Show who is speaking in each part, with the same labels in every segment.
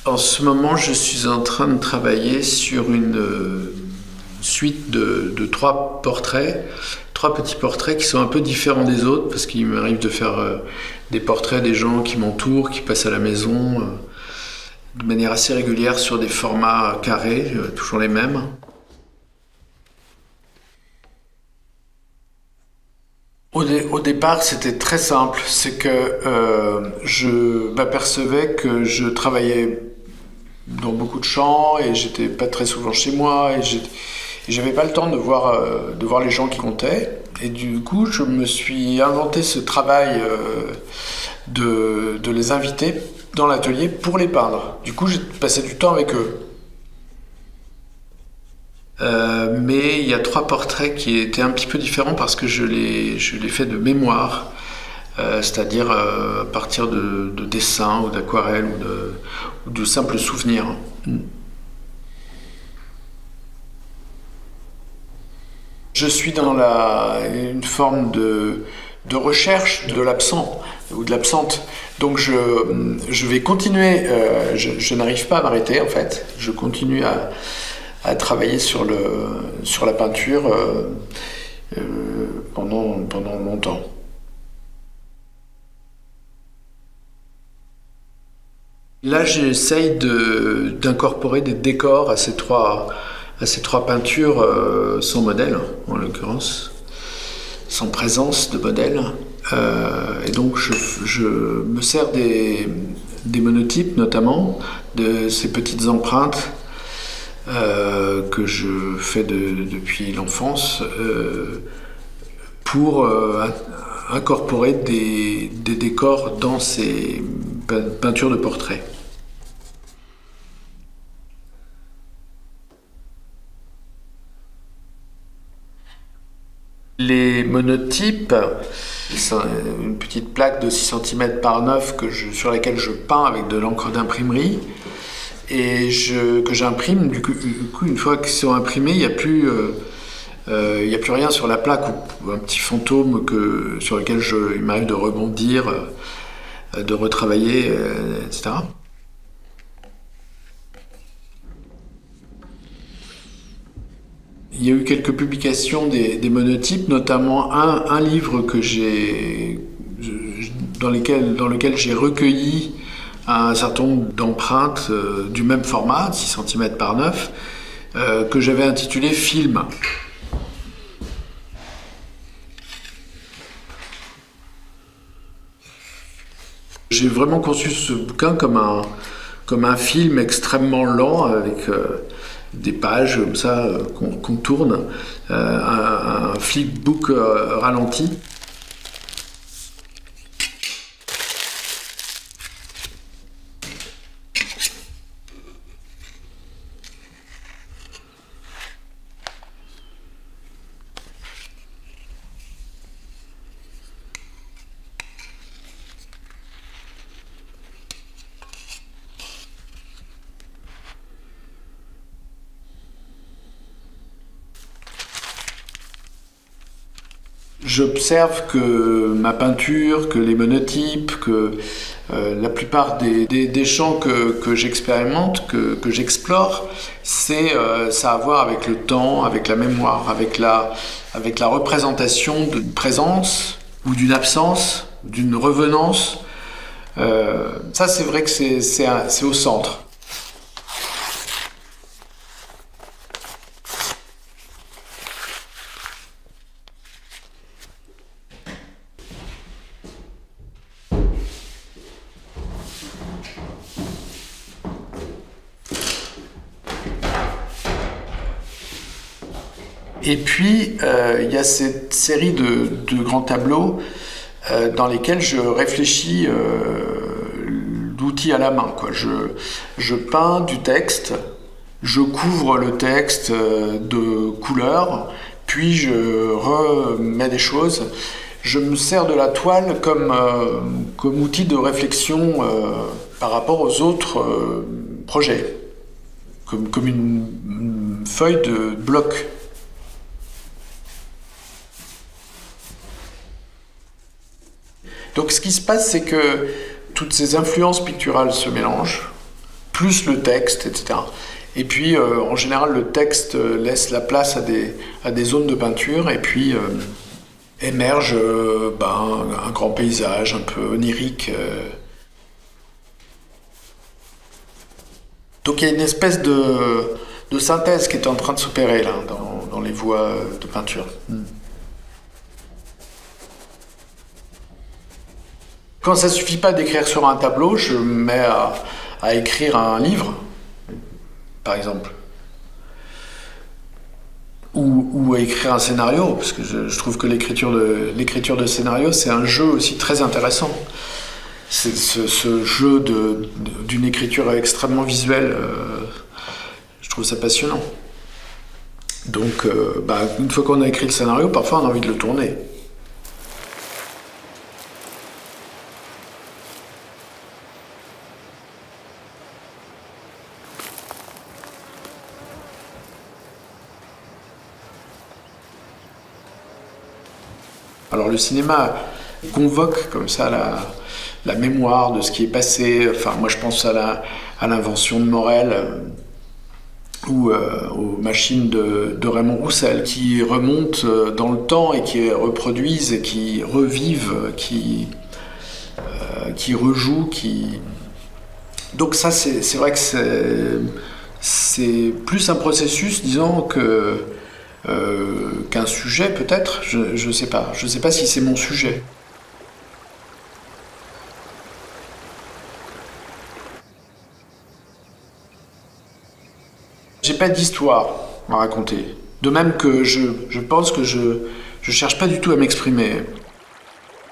Speaker 1: En ce moment, je suis en train de travailler sur une suite de trois portraits, trois petits portraits qui sont un peu différents des autres parce qu'il m'arrive de faire des portraits des gens qui m'entourent, qui passent à la maison de manière assez régulière sur des formats carrés, toujours les mêmes. Au départ, c'était très simple. C'est que je m'apercevais que je travaillais dans beaucoup de champs et j'étais pas très souvent chez moi et j'avais pas le temps de voir les gens qui comptaient. Et du coup, je me suis inventé ce travail de les inviter dans l'atelier pour les peindre. Du coup, j'ai passé du temps avec eux. Mais il y a trois portraits qui étaient un petit peu différents parce que je les fais de mémoire, c'est-à-dire à partir de dessins ou d'aquarelles ou de simples souvenirs. Je suis dans une forme de recherche de l'absent ou de l'absente. Donc je vais continuer, je n'arrive pas à m'arrêter en fait, je continue à travailler sur la peinture pendant longtemps. Là, j'essaye d'incorporer des décors à ces trois peintures sans modèle, en l'occurrence, sans présence de modèle. Et donc, je me sers des monotypes, notamment, de ces petites empreintes que je fais depuis l'enfance pour incorporer des décors dans ces peintures de portraits. Les monotypes, c'est une petite plaque de 6 cm par 9 sur laquelle je peins avec de l'encre d'imprimerie et que j'imprime. Du coup, une fois qu'ils sont imprimés, il n'y a plus rien sur la plaque ou un petit fantôme sur lequel il m'arrive de rebondir, de retravailler, etc. Il y a eu quelques publications des monotypes, notamment un livre dans lequel j'ai recueilli un certain nombre d'empreintes du même format, 6 cm par 9, que j'avais intitulé « Film ». J'ai vraiment conçu ce bouquin comme un film extrêmement lent avec des pages comme ça qu'on tourne, un flipbook ralenti. J'observe que ma peinture, que les monotypes, que la plupart des champs que j'expérimente, que j'explore, ça a à voir avec le temps, avec la mémoire, avec la représentation d'une présence ou d'une absence, d'une revenance. Ça, c'est vrai que c'est au centre. Et puis, il y a cette série de grands tableaux dans lesquels je réfléchis d'outils à la main, quoi. Je peins du texte, je couvre le texte de couleurs, puis je remets des choses. Je me sers de la toile comme outil de réflexion par rapport aux autres projets, comme une feuille de bloc. Donc ce qui se passe, c'est que toutes ces influences picturales se mélangent, plus le texte, etc. Et puis, en général, le texte laisse la place à des zones de peinture, et puis émerge un grand paysage un peu onirique. Donc il y a une espèce de synthèse qui est en train de s'opérer là, dans les voies de peinture. Quand ça suffit pas d'écrire sur un tableau, je me mets à écrire un livre, par exemple. Ou à écrire un scénario, parce que je trouve que l'écriture de scénario, c'est un jeu aussi très intéressant. C'est ce jeu d'une écriture extrêmement visuelle, je trouve ça passionnant. Donc, une fois qu'on a écrit le scénario, parfois on a envie de le tourner. Alors le cinéma convoque comme ça la mémoire de ce qui est passé. Enfin, moi je pense à l'invention de Morel ou aux machines de Raymond Roussel qui remontent dans le temps et qui reproduisent et qui revivent, qui rejouent, Donc ça c'est vrai que c'est plus un processus, disons, qu'un sujet peut-être, je sais pas si c'est mon sujet. J'ai pas d'histoire à raconter. De même que je pense que je cherche pas du tout à m'exprimer.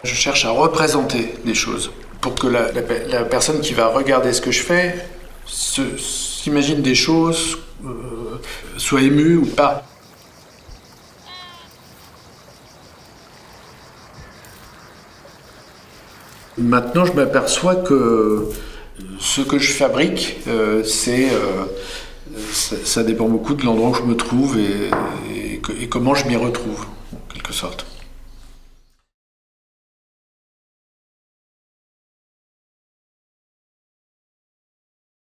Speaker 1: Je cherche à représenter des choses pour que la personne qui va regarder ce que je fais s'imagine des choses, soit émue ou pas. Maintenant, je m'aperçois que ce que je fabrique, ça dépend beaucoup de l'endroit où je me trouve et comment je m'y retrouve, en quelque sorte.